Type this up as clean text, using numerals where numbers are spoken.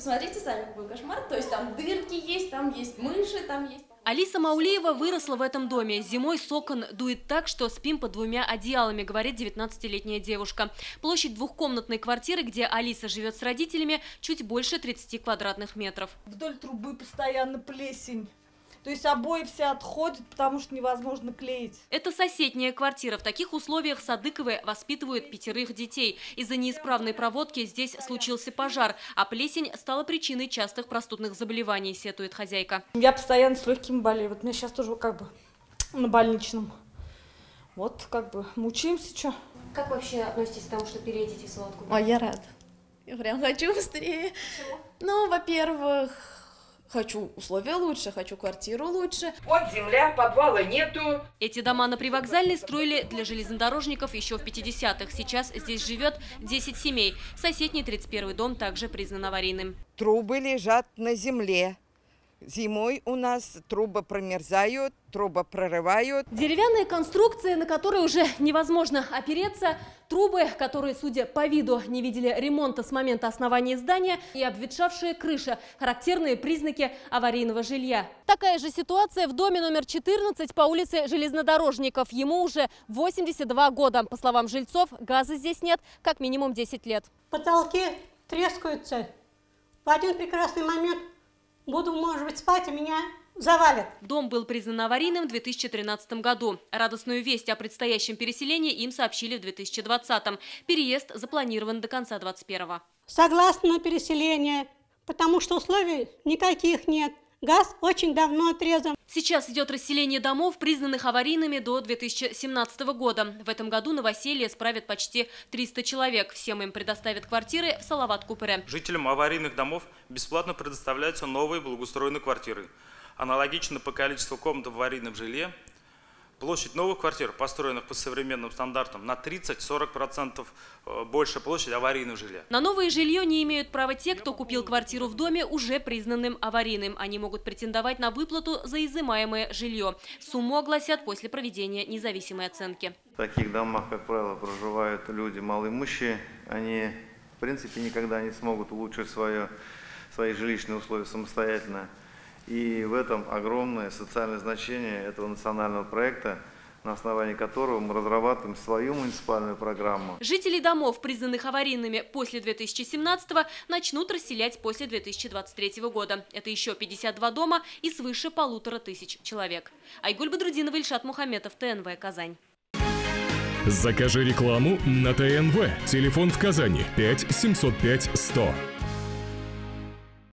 посмотрите сами, какой кошмар. То есть там дырки есть, там есть мыши, там есть... Алиса Маулиева выросла в этом доме. Зимой с окон дует так, что спим под двумя одеялами, говорит 19-летняя девушка. Площадь двухкомнатной квартиры, где Алиса живет с родителями, чуть больше 30 квадратных метров. Вдоль трубы постоянно плесень. То есть обои все отходят, потому что невозможно клеить. Это соседняя квартира. В таких условиях Садыковы воспитывают 5 детей. Из-за неисправной проводки здесь случился пожар, а плесень стала причиной частых простудных заболеваний, сетует хозяйка. Я постоянно с легкими болею. Вот у меня сейчас тоже как бы на больничном. Вот как бы мучаемся, что. Как вообще относитесь к тому, что переедете в Солодку? Ой, я рада. Я прям хочу быстрее. Почему? Ну, во-первых, хочу условия лучше, хочу квартиру лучше. Вот земля, подвала нету. Эти дома на Привокзальной строили для железнодорожников еще в 50-х. Сейчас здесь живет 10 семей. Соседний 31-й дом также признан аварийным. Трубы лежат на земле. Зимой у нас трубы промерзают, трубы прорывают. Деревянные конструкции, на которые уже невозможно опереться, трубы, которые, судя по виду, не видели ремонта с момента основания здания, и обветшавшая крыша – характерные признаки аварийного жилья. Такая же ситуация в доме номер 14 по улице Железнодорожников. Ему уже 82 года. По словам жильцов, газа здесь нет как минимум 10 лет. Потолки трескаются. В один прекрасный момент буду, может быть, спать, а меня завалят. Дом был признан аварийным в 2013 году. Радостную весть о предстоящем переселении им сообщили в 2020-м. Переезд запланирован до конца 2021-го. Согласна на переселение, потому что условий никаких нет. Газ очень давно отрезан. Сейчас идет расселение домов, признанных аварийными до 2017 года. В этом году новоселье справят почти 300 человек. Всем им предоставят квартиры в Салават-Купыре. Жителям аварийных домов бесплатно предоставляются новые благоустроенные квартиры. Аналогично по количеству комнат в аварийном жилье. Площадь новых квартир, построенных по современным стандартам, на 30–40% больше площади аварийного жилья. На новое жилье не имеют права те, кто купил квартиру в доме, уже признанным аварийным. Они могут претендовать на выплату за изымаемое жилье. Сумму огласят после проведения независимой оценки. В таких домах, как правило, проживают люди малоимущие. Они, в принципе, никогда не смогут улучшить свои жилищные условия самостоятельно. И в этом огромное социальное значение этого национального проекта, на основании которого мы разрабатываем свою муниципальную программу. Жителей домов, признанных аварийными после 2017-го, начнут расселять после 2023 года. Это еще 52 дома и свыше 1500 человек. Айгуль Бадрудинова, Ильшат Мухаметов, ТНВ, Казань. Закажи рекламу на ТНВ. Телефон в Казани 5 705 100.